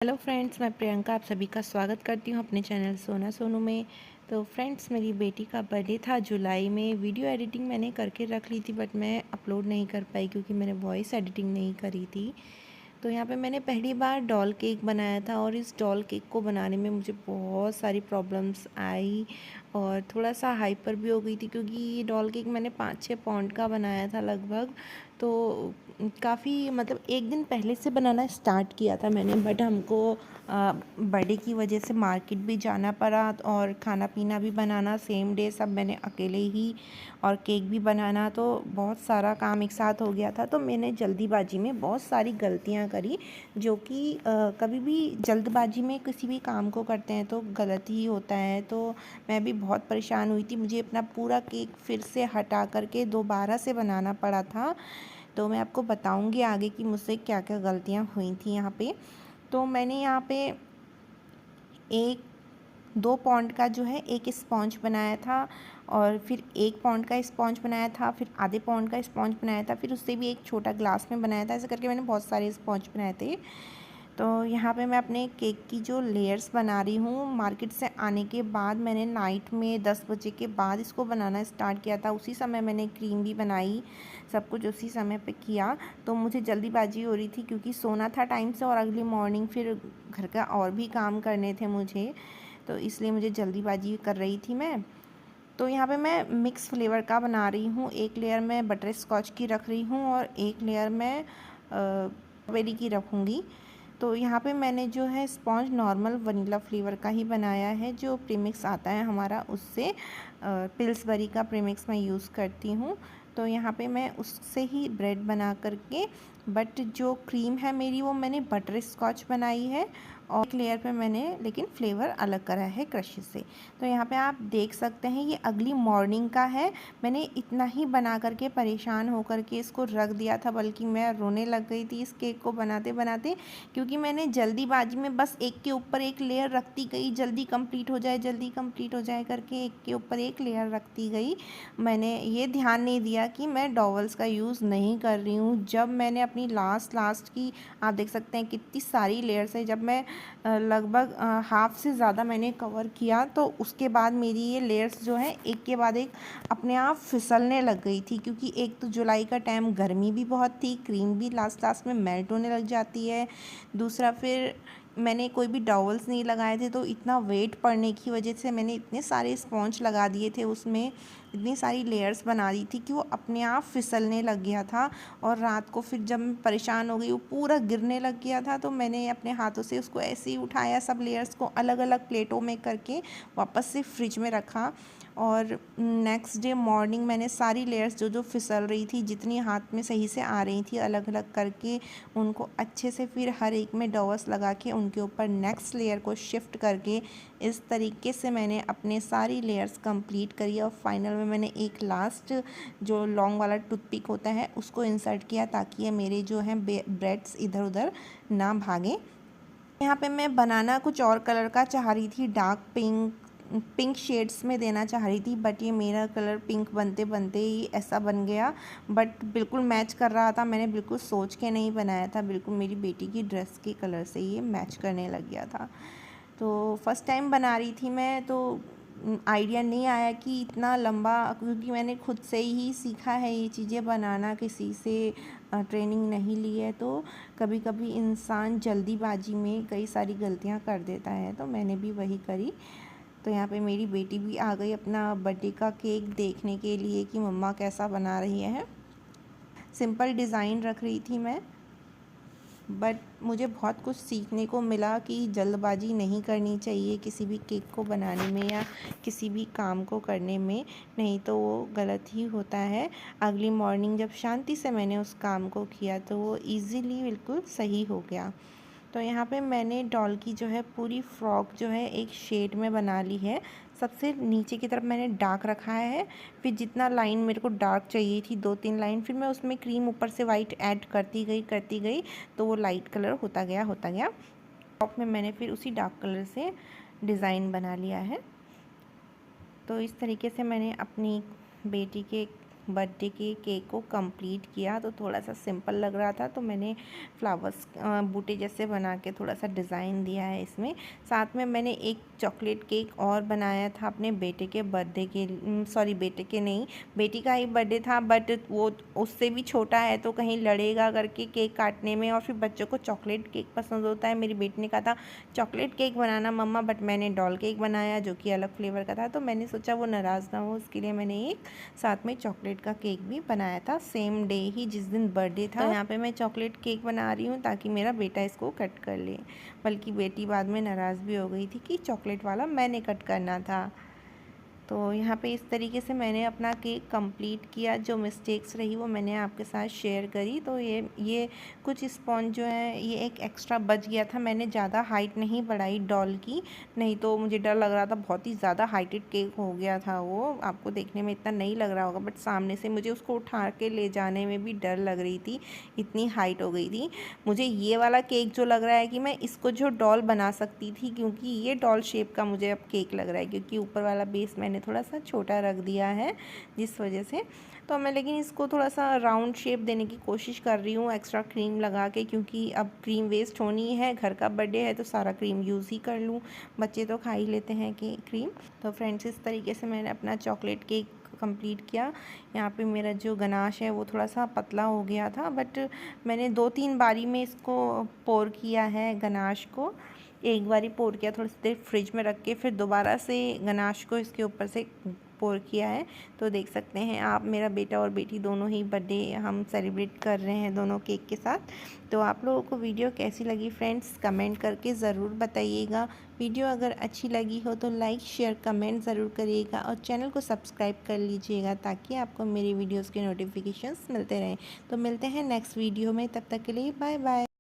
Hello friends, मैं प्रियंका आप सभी का स्वागत करती हूँ अपने चैनल सोना सोनू में। तो फ्रेंड्स, मेरी बेटी का बर्थडे था जुलाई में। वीडियो एडिटिंग मैंने करके रख ली थी, बट मैं अपलोड नहीं कर पाई क्योंकि मैंने वॉइस एडिटिंग नहीं करी थी। तो यहाँ पे मैंने पहली बार डॉल केक बनाया था और इस डॉल केक को बनाने में मुझे बहुत सारी प्रॉब्लम्स आई और थोड़ा सा हाइपर भी हो गई थी, क्योंकि ये डॉल केक मैंने 5-6 पाउंड का बनाया था लगभग। तो काफ़ी मतलब एक दिन पहले से बनाना स्टार्ट किया था मैंने, बट हमको बर्थडे की वजह से मार्केट भी जाना पड़ा और खाना पीना भी बनाना सेम डे सब मैंने अकेले ही, और केक भी बनाना, तो बहुत सारा काम एक साथ हो गया था। तो मैंने जल्दीबाजी में बहुत सारी गलतियां करी, जो कि कभी भी जल्दबाजी में किसी भी काम को करते हैं तो गलत ही होता है। तो मैं भी बहुत परेशान हुई थी, मुझे अपना पूरा केक फिर से हटा करके दोबारा से बनाना पड़ा था। तो मैं आपको बताऊंगी आगे कि मुझसे क्या क्या गलतियां हुई थी यहाँ पे। तो मैंने यहाँ पे एक 2 पाउंड का जो है एक स्पॉन्ज बनाया था, और फिर 1 पाउंड का स्पॉन्ज बनाया था, फिर आधे पाउंड का स्पॉन्ज बनाया था, फिर उससे भी एक छोटा ग्लास में बनाया था। ऐसे करके मैंने बहुत सारे स्पॉन्ज बनाए थे। तो यहाँ पे मैं अपने केक की जो लेयर्स बना रही हूँ, मार्केट से आने के बाद मैंने नाइट में 10 बजे के बाद इसको बनाना स्टार्ट किया था। उसी समय मैंने क्रीम भी बनाई, सब कुछ उसी समय पे किया। तो मुझे जल्दीबाजी हो रही थी क्योंकि सोना था टाइम से और अगली मॉर्निंग फिर घर का और भी काम करने थे मुझे, तो इसलिए मुझे जल्दीबाजी कर रही थी मैं। तो यहाँ पे मैं मिक्स फ्लेवर का बना रही हूँ। एक लेयर मैं बटर स्कॉच की रख रही हूँ और एक लेयर मैं स्ट्रॉबेरी की रखूँगी। तो यहाँ पे मैंने जो है स्पॉन्ज नॉर्मल वनीला फ्लेवर का ही बनाया है, जो प्रीमिक्स आता है हमारा उससे। पिल्सबरी का प्रीमिक्स मैं यूज़ करती हूँ। तो यहाँ पे मैं उससे ही ब्रेड बना करके, बट जो क्रीम है मेरी वो मैंने बटर स्कॉच बनाई है, और एक लेयर पे मैंने लेकिन फ्लेवर अलग करा है क्रश से। तो यहाँ पे आप देख सकते हैं ये अगली मॉर्निंग का है। मैंने इतना ही बना करके परेशान होकर के इसको रख दिया था, बल्कि मैं रोने लग गई थी इस केक को बनाते बनाते, क्योंकि मैंने जल्दीबाजी में बस एक के ऊपर एक लेयर रखती गई, जल्दी कंप्लीट हो जाए जल्दी कंप्लीट हो जाए करके एक के ऊपर एक लेयर रखती गई। मैंने ये ध्यान नहीं दिया कि मैं डॉवल्स का यूज़ नहीं कर रही हूँ। जब मैंने अपनी लास्ट की, आप देख सकते हैं कितनी सारी लेयर्स है, जब मैं लगभग हाफ से ज़्यादा मैंने कवर किया, तो उसके बाद मेरी ये लेयर्स जो है एक के बाद एक अपने आप फिसलने लग गई थी। क्योंकि एक तो जुलाई का टाइम गर्मी भी बहुत थी, क्रीम भी लास्ट में मेल्ट होने लग जाती है। दूसरा फिर मैंने कोई भी डॉवल्स नहीं लगाए थे, तो इतना वेट पड़ने की वजह से मैंने इतने सारे स्पॉन्ज लगा दिए थे उसमें, इतनी सारी लेयर्स बना दी थी कि वो अपने आप फिसलने लग गया था। और रात को फिर जब मैं परेशान हो गई, वो पूरा गिरने लग गया था, तो मैंने अपने हाथों से उसको ऐसे ही उठाया, सब लेयर्स को अलग अलग प्लेटों में करके वापस से फ्रिज में रखा। और नेक्स्ट डे मॉर्निंग मैंने सारी लेयर्स जो जो फिसल रही थी, जितनी हाथ में सही से आ रही थी, अलग अलग करके उनको अच्छे से फिर हर एक में डॉवल्स लगा के उनके ऊपर नेक्स्ट लेयर को शिफ्ट करके इस तरीके से मैंने अपने सारी लेयर्स कंप्लीट करी। और फाइनल में मैंने एक लास्ट जो लॉन्ग वाला टूथपिक होता है उसको इंसर्ट किया, ताकि ये मेरे जो हैं ब्रेड्स इधर उधर ना भागें। यहाँ पे मैं बनाना कुछ और कलर का चाह रही थी, डार्क पिंक शेड्स में देना चाह रही थी, बट ये मेरा कलर पिंक बनते बनते ही ऐसा बन गया। बट बिल्कुल मैच कर रहा था, मैंने बिल्कुल सोच के नहीं बनाया था, बिल्कुल मेरी बेटी की ड्रेस के कलर से ये मैच करने लग गया था। तो फर्स्ट टाइम बना रही थी मैं, तो आइडिया नहीं आया कि इतना लंबा, क्योंकि मैंने खुद से ही सीखा है ये चीज़ें बनाना, किसी से ट्रेनिंग नहीं ली है। तो कभी कभी इंसान जल्दीबाजी में कई सारी गलतियां कर देता है, तो मैंने भी वही करी। तो यहाँ पे मेरी बेटी भी आ गई अपना बर्थडे का केक देखने के लिए कि मम्मा कैसा बना रही है। सिंपल डिज़ाइन रख रही थी मैं, बट मुझे बहुत कुछ सीखने को मिला कि जल्दबाजी नहीं करनी चाहिए किसी भी केक को बनाने में या किसी भी काम को करने में, नहीं तो वो गलत ही होता है। अगली मॉर्निंग जब शांति से मैंने उस काम को किया तो वो इजीली बिल्कुल सही हो गया। तो यहाँ पे मैंने डॉल की जो है पूरी फ्रॉक जो है एक शेड में बना ली है। सबसे नीचे की तरफ मैंने डार्क रखा है, फिर जितना लाइन मेरे को डार्क चाहिए थी 2-3 लाइन, फिर मैं उसमें क्रीम ऊपर से वाइट ऐड करती गई, तो वो लाइट कलर होता गया। टॉप में मैंने फिर उसी डार्क कलर से डिज़ाइन बना लिया है। तो इस तरीके से मैंने अपनी बेटी के बर्थडे के केक को कंप्लीट किया। तो थोड़ा सा सिंपल लग रहा था तो मैंने फ्लावर्स बूटे जैसे बना के थोड़ा सा डिज़ाइन दिया है इसमें। साथ में मैंने एक चॉकलेट केक और बनाया था अपने बेटे के बर्थडे के, सॉरी बेटे के नहीं, बेटी का ही बर्थडे था, बट वो उससे भी छोटा है तो कहीं लड़ेगा करके केक काटने में, और फिर बच्चों को चॉकलेट केक पसंद होता है। मेरी बेटी ने कहा था चॉकलेट केक बनाना मम्मा, बट मैंने डॉल केक बनाया जो कि अलग फ्लेवर का था। तो मैंने सोचा वो नाराज़ ना हो, उसके लिए मैंने एक साथ में चॉकलेट का केक भी बनाया था सेम डे ही जिस दिन बर्थडे था। तो यहाँ पे मैं चॉकलेट केक बना रही हूँ ताकि मेरा बेटा इसको कट कर ले, बल्कि बेटी बाद में नाराज़ भी हो गई थी कि चॉकलेट वाला मैंने कट करना था। तो यहाँ पे इस तरीके से मैंने अपना केक कंप्लीट किया। जो मिस्टेक्स रही वो मैंने आपके साथ शेयर करी। तो ये कुछ स्पॉन्ज जो है ये एक एक्स्ट्रा बच गया था, मैंने ज़्यादा हाइट नहीं बढ़ाई डॉल की, नहीं तो मुझे डर लग रहा था, बहुत ही ज़्यादा हाइटेड केक हो गया था वो। आपको देखने में इतना नहीं लग रहा होगा, बट सामने से मुझे उसको उठा के ले जाने में भी डर लग रही थी, इतनी हाइट हो गई थी। मुझे ये वाला केक जो लग रहा है कि मैं इसको जो डॉल बना सकती थी, क्योंकि ये डॉल शेप का मुझे अब केक लग रहा है, क्योंकि ऊपर वाला बेस मैंने थोड़ा सा छोटा रख दिया है जिस वजह से। तो मैं लेकिन इसको थोड़ा सा राउंड शेप देने की कोशिश कर रही हूँ एक्स्ट्रा क्रीम लगा के, क्योंकि अब क्रीम वेस्ट होनी है, घर का बर्थडे है तो सारा क्रीम यूज़ ही कर लूँ, बच्चे तो खा ही लेते हैं कि क्रीम। तो फ्रेंड्स इस तरीके से मैंने अपना चॉकलेट केक कंप्लीट किया। यहाँ पे मेरा जो गनाश है वो थोड़ा सा पतला हो गया था, बट मैंने 2-3 बारी में इसको पोर किया है गनाश को। एक बारी पोर किया, थोड़ी सी देर फ्रिज में रख के, फिर दोबारा से गनाश को इसके ऊपर से पोर किया है। तो देख सकते हैं आप, मेरा बेटा और बेटी दोनों ही बर्थडे हम सेलिब्रेट कर रहे हैं दोनों केक के साथ। तो आप लोगों को वीडियो कैसी लगी फ्रेंड्स कमेंट करके ज़रूर बताइएगा। वीडियो अगर अच्छी लगी हो तो लाइक शेयर कमेंट ज़रूर करिएगा, और चैनल को सब्सक्राइब कर लीजिएगा ताकि आपको मेरी वीडियोज़ के नोटिफिकेशंस मिलते रहें। तो मिलते हैं नेक्स्ट वीडियो में, तब तक के लिए बाय बाय।